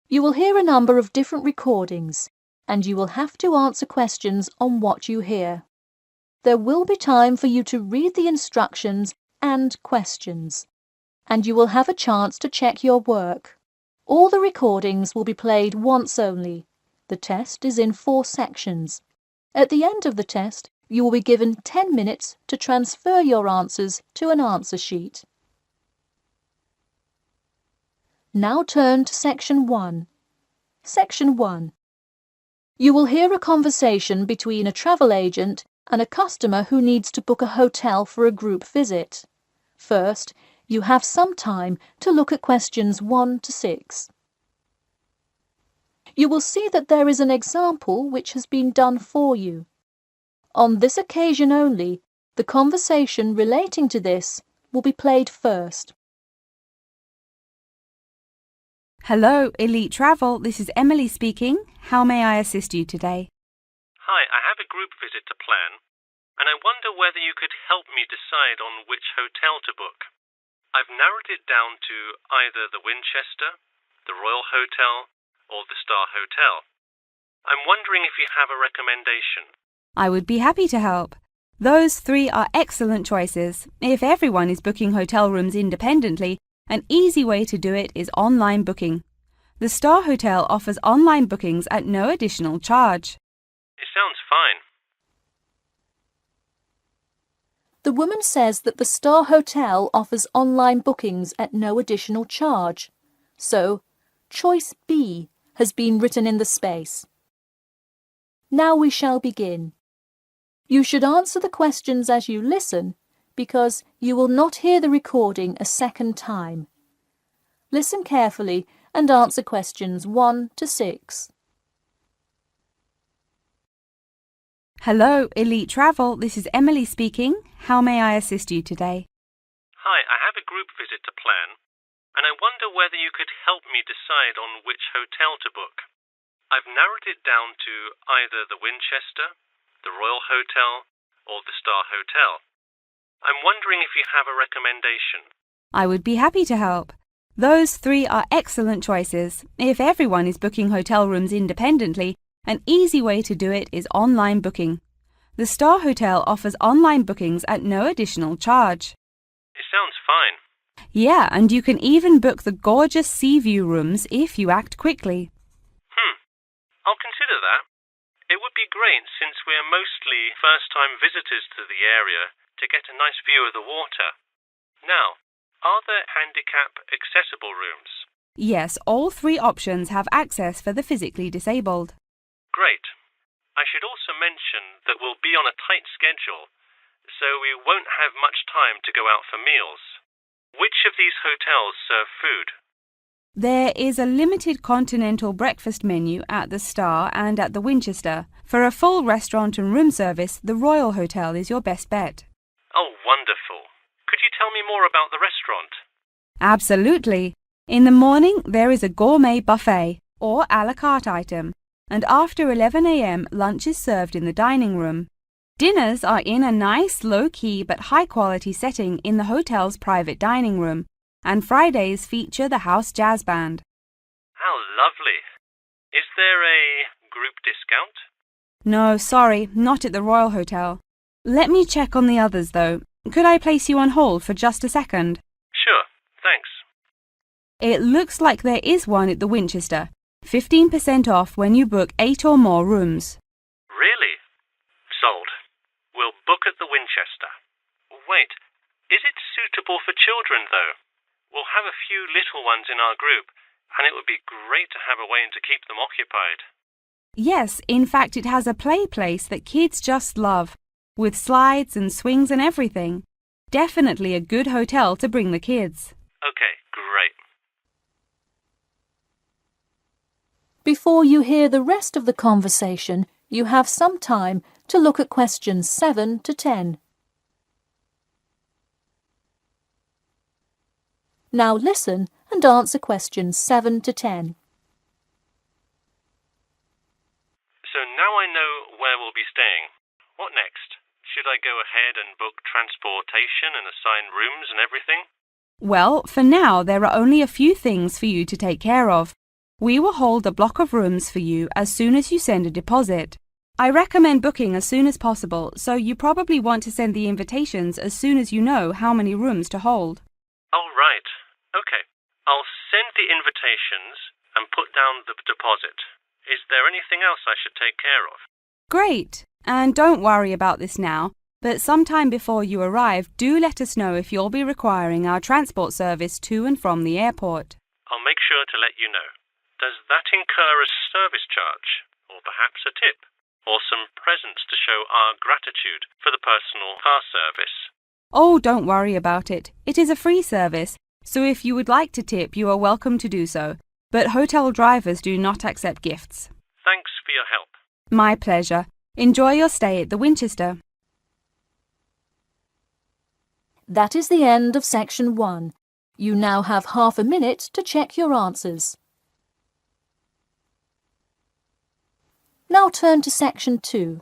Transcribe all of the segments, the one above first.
You will hear a number of different recordings, and you will have to answer questions on what you hear. There will be time for you to read the instructions and questions, and you will have a chance to check your work. All the recordings will be played once only. The test is in 4 sections. At the end of the test, you will be given 10 minutes to transfer your answers to an answer sheet. Now turn to Section 1. Section 1. You will hear a conversation between a travel agent and a customer who needs to book a hotel for a group visit. First, you have some time to look at questions 1 to 6. You will see that there is an example which has been done for you. On this occasion only, the conversation relating to this will be played first. Hello, Elite Travel. This is Emily speaking. How may I assist you today? Hi, I have a group visit to plan, and I wonder whether you could help me decide on which hotel to book. I've narrowed it down to either the Winchester, the Royal Hotel, or the Star Hotel. I'm wondering if you have a recommendation. I would be happy to help. Those 3 are excellent choices. If everyone is booking hotel rooms independently, an easy way to do it is online booking. The Star Hotel offers online bookings at no additional charge. It sounds fine. The woman says that the Star Hotel offers online bookings at no additional charge. So, choice B has been written in the space. Now we shall begin. You should answer the questions as you listen, because you will not hear the recording a second time. Listen carefully and answer questions 1 to 6. Hello, Elite Travel. This is Emily speaking. How may I assist you today? Hi, I have a group visit to plan, and I wonder whether you could help me decide on which hotel to book. I've narrowed it down to either the Winchester, the Royal Hotel, or the Star Hotel. I'm wondering if you have a recommendation. I would be happy to help. Those 3 are excellent choices. If everyone is booking hotel rooms independently, an easy way to do it is online booking. The Star Hotel offers online bookings at no additional charge. It sounds fine. Yeah, and you can even book the gorgeous sea view rooms if you act quickly. I'll consider that. It would be great since we're mostly first-time visitors to the area to get a nice view of the water. Now, are there handicap-accessible rooms? Yes, all 3 options have access for the physically disabled. Great. I should also mention that we'll be on a tight schedule, so we won't have much time to go out for meals. Which of these hotels serve food? There is a limited continental breakfast menu at the Star and at the Winchester. For a full restaurant and room service, the Royal Hotel is your best bet. Oh, wonderful. Could you tell me more about the restaurant? Absolutely. In the morning, there is a gourmet buffet or a la carte item, and after 11 a.m., lunch is served in the dining room. Dinners are in a nice, low-key but high-quality setting in the hotel's private dining room, and Fridays feature the house jazz band. How lovely. Is there a group discount? No, sorry, not at the Royal Hotel. Let me check on the others, though. Could I place you on hold for just a second? Sure, thanks. It looks like there is one at the Winchester. 15% off when you book 8 or more rooms. Really? Sold. We'll book at the Winchester. Wait, is it suitable for children, though? We'll have a few little ones in our group, and it would be great to have a way to keep them occupied. Yes, in fact it has a play place that kids just love, with slides and swings and everything. Definitely a good hotel to bring the kids. Okay, great. Before you hear the rest of the conversation, you have some time to look at questions 7 to 10. Now listen and answer questions 7 to 10. So now I know where we'll be staying. What next? Should I go ahead and book transportation and assign rooms and everything? Well, for now there are only a few things for you to take care of. We will hold a block of rooms for you as soon as you send a deposit. I recommend booking as soon as possible, so you probably want to send the invitations as soon as you know how many rooms to hold. Oh, right. Okay. I'll send the invitations and put down the deposit. Is there anything else I should take care of? Great! And don't worry about this now, but sometime before you arrive, do let us know if you'll be requiring our transport service to and from the airport. I'll make sure to let you know. Does that incur a service charge, or perhaps a tip, or some presents to show our gratitude for the personal car service? Oh, don't worry about it. It is a free service, so if you would like to tip, you are welcome to do so. But hotel drivers do not accept gifts. Thanks for your help. My pleasure. Enjoy your stay at the Winchester. That is the end of section 1. You now have half a minute to check your answers. Now turn to section 2.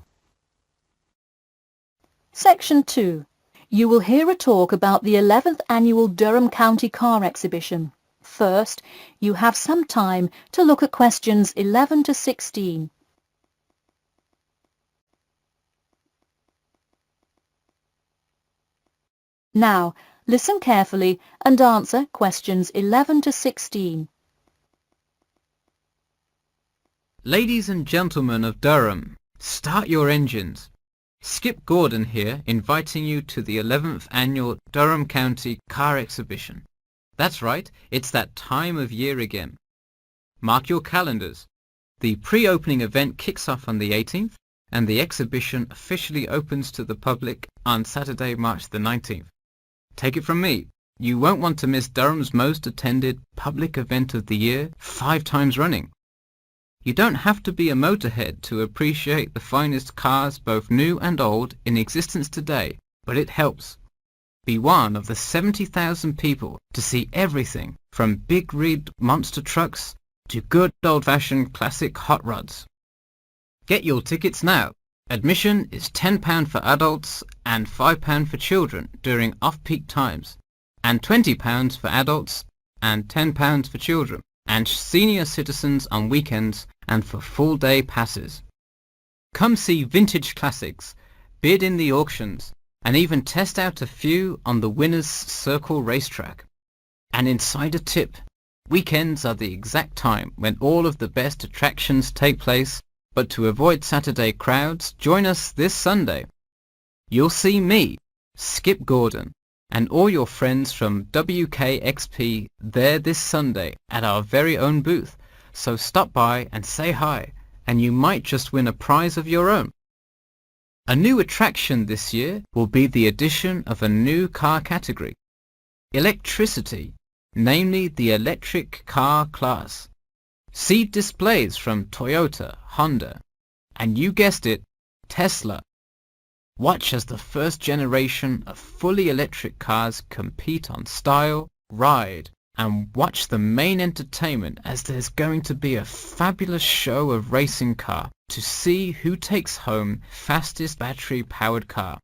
Section 2. You will hear a talk about the 11th Annual Durham County Car Exhibition. First, you have some time to look at questions 11 to 16. Now, listen carefully and answer questions 11 to 16. Ladies and gentlemen of Durham, start your engines. Skip Gordon here, inviting you to the 11th Annual Durham County Car Exhibition. That's right, it's that time of year again. Mark your calendars. The pre-opening event kicks off on the 18th, and the exhibition officially opens to the public on Saturday, March the 19th. Take it from me, you won't want to miss Durham's most attended public event of the year 5 times running. You don't have to be a motorhead to appreciate the finest cars, both new and old, in existence today, but it helps. Be one of the 70,000 people to see everything from big rig monster trucks to good old-fashioned classic hot rods. Get your tickets now. Admission is £10 for adults and £5 for children during off-peak times, and £20 for adults and £10 for children, and senior citizens on weekends and for full-day passes. Come see vintage classics, bid in the auctions, and even test out a few on the Winners' Circle racetrack. An insider tip: weekends are the exact time when all of the best attractions take place, but to avoid Saturday crowds, join us this Sunday. You'll see me, Skip Gordon, and all your friends from WKXP there this Sunday at our very own booth, so stop by and say hi, and you might just win a prize of your own. A new attraction this year will be the addition of a new car category, electricity, namely the electric car class. See displays from Toyota, Honda, and you guessed it, Tesla. Watch as the first generation of fully electric cars compete on style, ride, and watch the main entertainment as there's going to be a fabulous show of racing car to see who takes home fastest battery-powered car.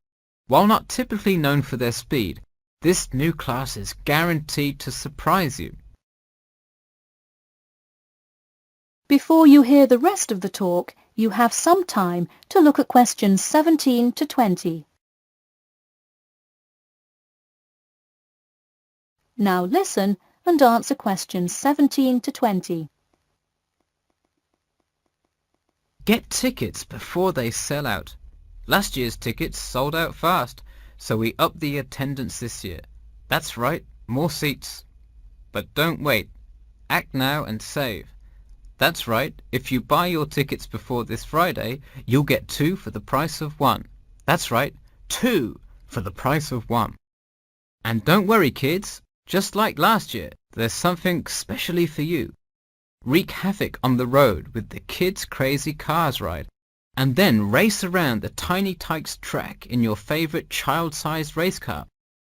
While not typically known for their speed, this new class is guaranteed to surprise you. Before you hear the rest of the talk, you have some time to look at questions 17 to 20. Now listen and answer questions 17 to 20. Get tickets before they sell out. Last year's tickets sold out fast, so we upped the attendance this year. That's right, more seats. But don't wait. Act now and save. That's right, if you buy your tickets before this Friday, you'll get 2 for the price of 1. That's right, 2 for the price of 1. And don't worry, kids, just like last year, there's something specially for you. Wreak havoc on the road with the Kids Crazy Cars ride, and then race around the Tiny Tykes track in your favorite child-sized race car.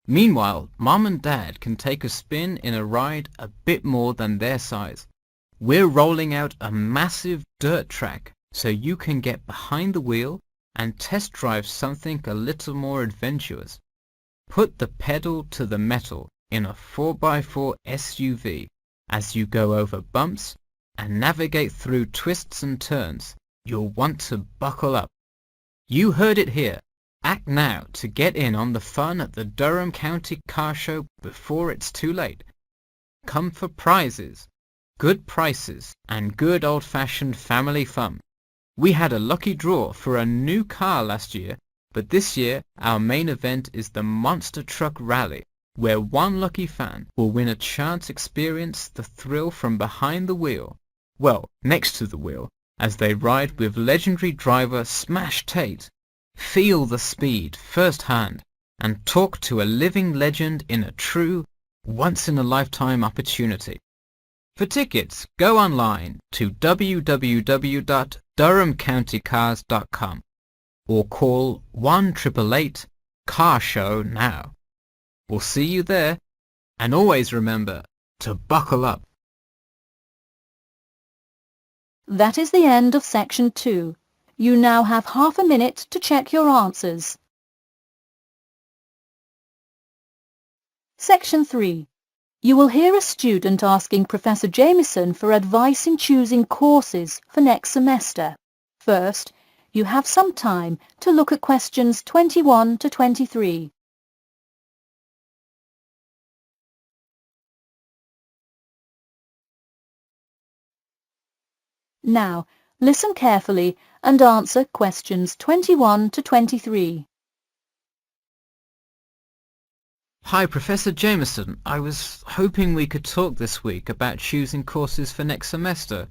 Meanwhile, Mom and Dad can take a spin in a ride a bit more than their size. We're rolling out a massive dirt track so you can get behind the wheel and test drive something a little more adventurous. Put the pedal to the metal in a 4x4 SUV as you go over bumps and navigate through twists and turns. You'll want to buckle up. You heard it here. Act now to get in on the fun at the Durham County Car Show before it's too late. Come for prizes, good prices, and good old-fashioned family fun. We had a lucky draw for a new car last year, but this year our main event is the Monster Truck Rally, where one lucky fan will win a chance to experience the thrill from behind the wheel, well, next to the wheel, as they ride with legendary driver Smash Tate. Feel the speed firsthand and talk to a living legend in a true, once-in-a-lifetime opportunity. For tickets, go online to www.durhamcountycars.com or call 1-888-CAR-SHOW now. We'll see you there, and always remember to buckle up. That is the end of Section 2. You now have half a minute to check your answers. Section 3. You will hear a student asking Professor Jameson for advice in choosing courses for next semester. First, you have some time to look at questions 21 to 23. Now, listen carefully and answer questions 21 to 23. Hi, Professor Jameson. I was hoping we could talk this week about choosing courses for next semester.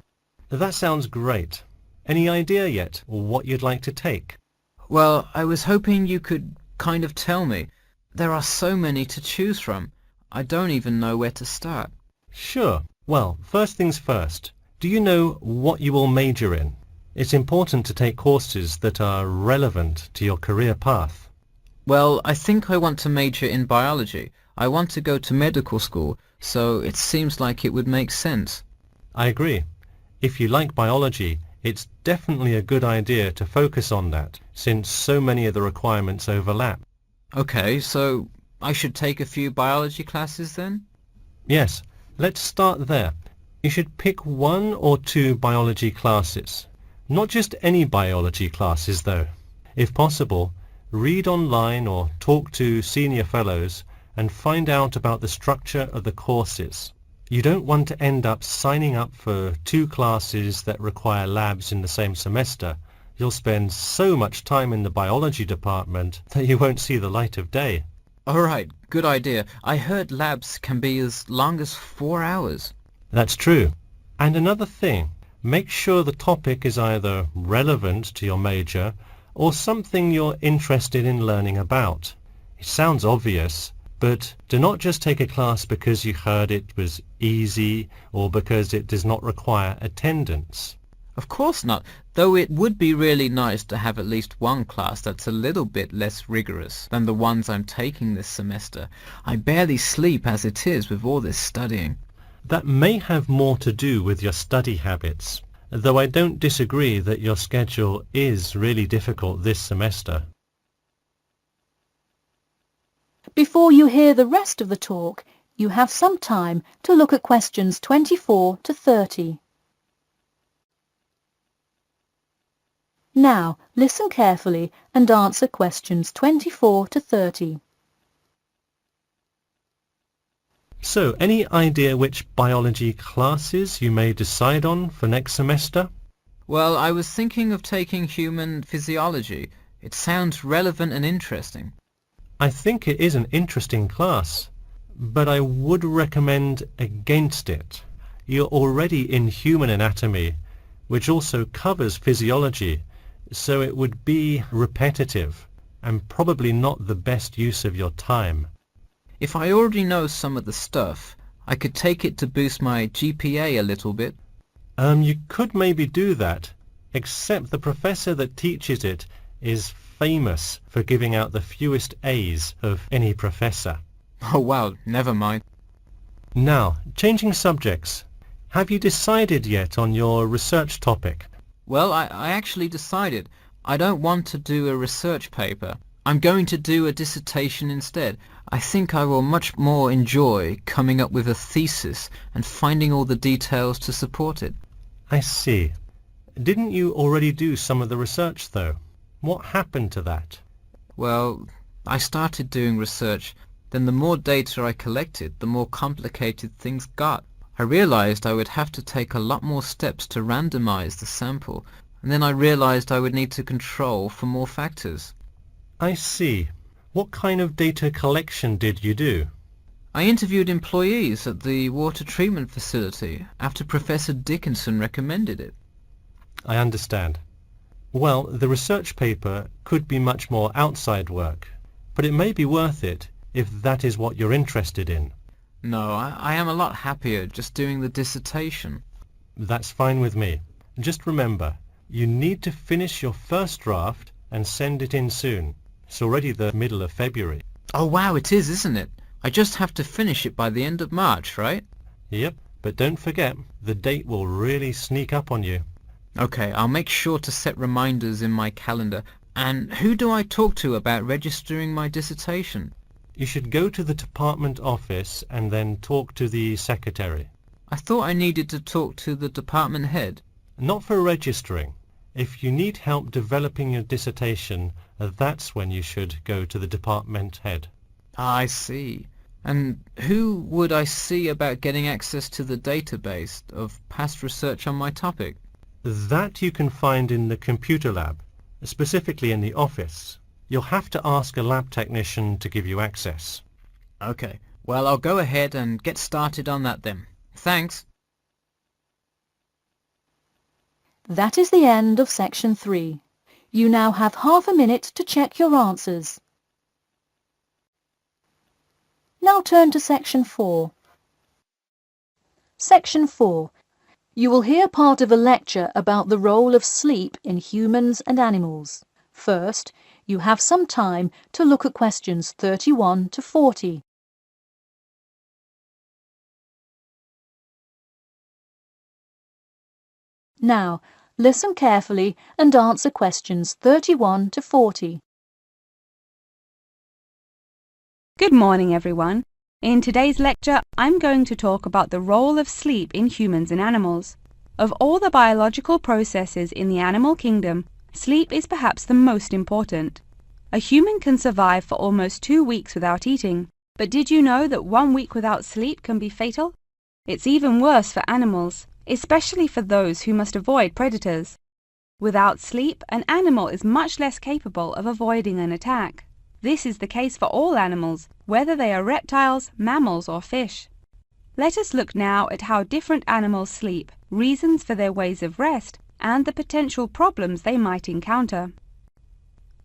That sounds great. Any idea yet what you'd like to take? Well, I was hoping you could kind of tell me. There are so many to choose from. I don't even know where to start. Sure. Well, first things first. Do you know what you will major in? It's important to take courses that are relevant to your career path. Well, I think I want to major in biology. I want to go to medical school, so it seems like it would make sense. I agree. If you like biology, it's definitely a good idea to focus on that, since so many of the requirements overlap. Okay, so I should take a few biology classes then? Yes, let's start there. You should pick 1 or 2 biology classes. Not just any biology classes, though. If possible, read online or talk to senior fellows and find out about the structure of the courses. You don't want to end up signing up for 2 classes that require labs in the same semester. You'll spend so much time in the biology department that you won't see the light of day. All right, good idea. I heard labs can be as long as 4 hours. That's true. And another thing, make sure the topic is either relevant to your major or something you're interested in learning about. It sounds obvious, but do not just take a class because you heard it was easy or because it does not require attendance. Of course not, though it would be really nice to have at least one class that's a little bit less rigorous than the ones I'm taking this semester. I barely sleep as it is with all this studying. That may have more to do with your study habits, though I don't disagree that your schedule is really difficult this semester. Before you hear the rest of the talk, you have some time to look at questions 24 to 30. Now, listen carefully and answer questions 24 to 30. So, any idea which biology classes you may decide on for next semester? Well, I was thinking of taking human physiology. It sounds relevant and interesting. I think it is an interesting class, but I would recommend against it. You're already in human anatomy, which also covers physiology, so it would be repetitive and probably not the best use of your time. If I already know some of the stuff, I could take it to boost my GPA a little bit. You could maybe do that, except the professor that teaches it is famous for giving out the fewest A's of any professor. Oh wow, never mind. Now, changing subjects. Have you decided yet on your research topic? Well, I actually decided. I don't want to do a research paper. I'm going to do a dissertation instead. I think I will much more enjoy coming up with a thesis and finding all the details to support it. I see. Didn't you already do some of the research, though? What happened to that? Well, I started doing research, then the more data I collected, the more complicated things got. I realized I would have to take a lot more steps to randomize the sample, and then I realized I would need to control for more factors. I see. What kind of data collection did you do? I interviewed employees at the water treatment facility after Professor Dickinson recommended it. I understand. Well, the research paper could be much more outside work, but it may be worth it if that is what you're interested in. No, I am a lot happier just doing the dissertation. That's fine with me. Just remember, you need to finish your first draft and send it in soon. It's already the middle of February. Oh wow, it is, isn't it? I just have to finish it by the end of March, right? Yep, but don't forget, the date will really sneak up on you. Okay, I'll make sure to set reminders in my calendar. And who do I talk to about registering my dissertation? You should go to the department office and then talk to the secretary. I thought I needed to talk to the department head. Not for registering. If you need help developing your dissertation, that's when you should go to the department head. Ah, I see. And who would I see about getting access to the database of past research on my topic? That you can find in the computer lab, specifically in the office. You'll have to ask a lab technician to give you access. Okay, well I'll go ahead and get started on that then. Thanks. That is the end of section 3. You now have half a minute to check your answers. Now turn to section 4. Section 4. You will hear part of a lecture about the role of sleep in humans and animals. First, you have some time to look at questions 31 to 40. Now, listen carefully and answer questions 31 to 40. Good morning, everyone. In today's lecture, I'm going to talk about the role of sleep in humans and animals. Of all the biological processes in the animal kingdom, sleep is perhaps the most important. A human can survive for almost 2 weeks without eating, but did you know that 1 week without sleep can be fatal? It's even worse for animals, especially for those who must avoid predators. Without sleep, an animal is much less capable of avoiding an attack. This is the case for all animals, whether they are reptiles, mammals, or fish. Let us look now at how different animals sleep, reasons for their ways of rest, and the potential problems they might encounter.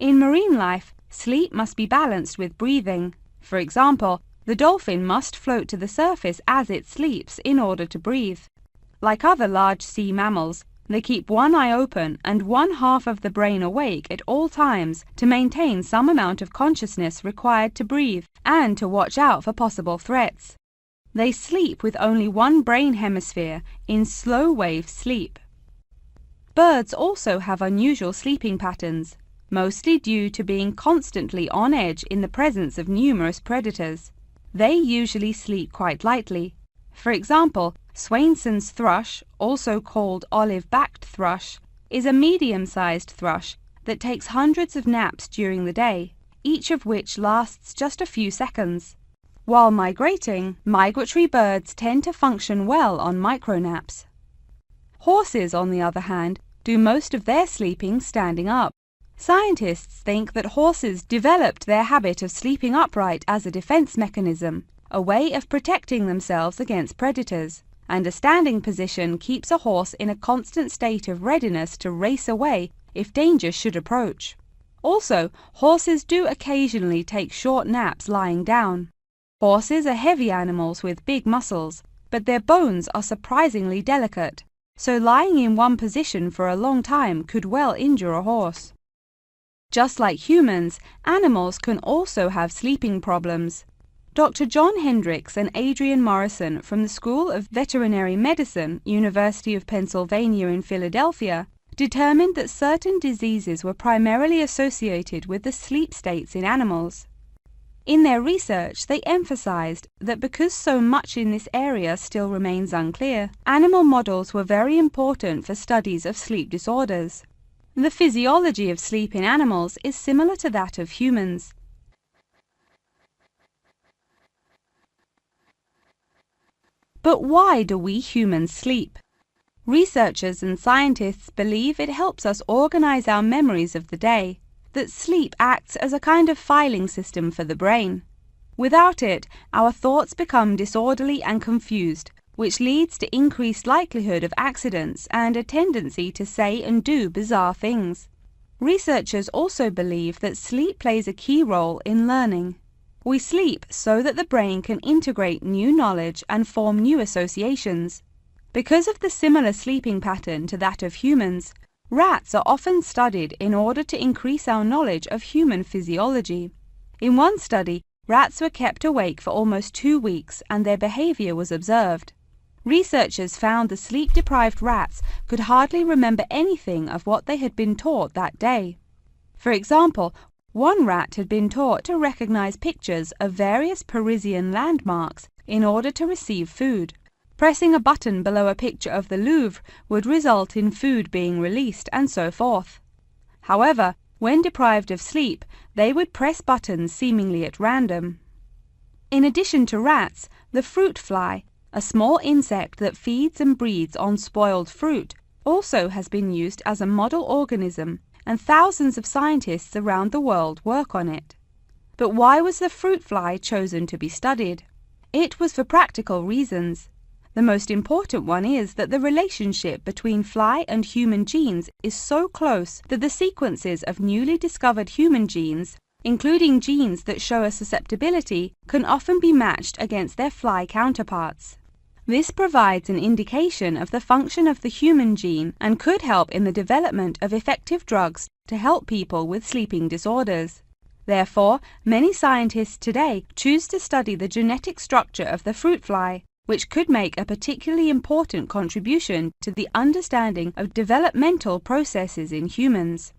In marine life, sleep must be balanced with breathing. For example, the dolphin must float to the surface as it sleeps in order to breathe. Like other large sea mammals, they keep one eye open and one half of the brain awake at all times to maintain some amount of consciousness required to breathe and to watch out for possible threats. They sleep with only one brain hemisphere in slow-wave sleep. Birds also have unusual sleeping patterns, mostly due to being constantly on edge in the presence of numerous predators. They usually sleep quite lightly. For example, Swainson's thrush, also called olive-backed thrush, is a medium-sized thrush that takes hundreds of naps during the day, each of which lasts just a few seconds. While migrating, migratory birds tend to function well on micronaps. Horses, on the other hand, do most of their sleeping standing up. Scientists think that horses developed their habit of sleeping upright as a defense mechanism, a way of protecting themselves against predators, and a standing position keeps a horse in a constant state of readiness to race away if danger should approach. Also, horses do occasionally take short naps lying down. Horses are heavy animals with big muscles, but their bones are surprisingly delicate, so lying in one position for a long time could well injure a horse. Just like humans, animals can also have sleeping problems. Dr. John Hendricks and Adrian Morrison from the School of Veterinary Medicine, University of Pennsylvania in Philadelphia, determined that certain diseases were primarily associated with the sleep states in animals. In their research, they emphasized that because so much in this area still remains unclear, animal models were very important for studies of sleep disorders. The physiology of sleep in animals is similar to that of humans. But why do we humans sleep? Researchers and scientists believe it helps us organize our memories of the day, that sleep acts as a kind of filing system for the brain. Without it, our thoughts become disorderly and confused, which leads to increased likelihood of accidents and a tendency to say and do bizarre things. Researchers also believe that sleep plays a key role in learning. We sleep so that the brain can integrate new knowledge and form new associations. Because of the similar sleeping pattern to that of humans, rats are often studied in order to increase our knowledge of human physiology. In one study, rats were kept awake for almost 2 weeks and their behavior was observed. Researchers found the sleep-deprived rats could hardly remember anything of what they had been taught that day. For example, one rat had been taught to recognize pictures of various Parisian landmarks in order to receive food. Pressing a button below a picture of the Louvre would result in food being released, and so forth. However, when deprived of sleep, they would press buttons seemingly at random. In addition to rats, the fruit fly, a small insect that feeds and breeds on spoiled fruit, also has been used as a model organism, and thousands of scientists around the world work on it. But why was the fruit fly chosen to be studied? It was for practical reasons. The most important one is that the relationship between fly and human genes is so close that the sequences of newly discovered human genes, including genes that show a susceptibility, can often be matched against their fly counterparts. This provides an indication of the function of the human gene and could help in the development of effective drugs to help people with sleeping disorders. Therefore, many scientists today choose to study the genetic structure of the fruit fly, which could make a particularly important contribution to the understanding of developmental processes in humans.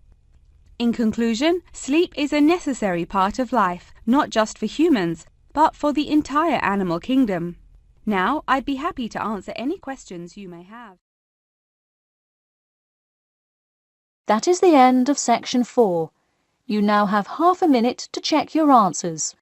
In conclusion, sleep is a necessary part of life, not just for humans, but for the entire animal kingdom. Now, I'd be happy to answer any questions you may have. That is the end of section 4. You now have half a minute to check your answers.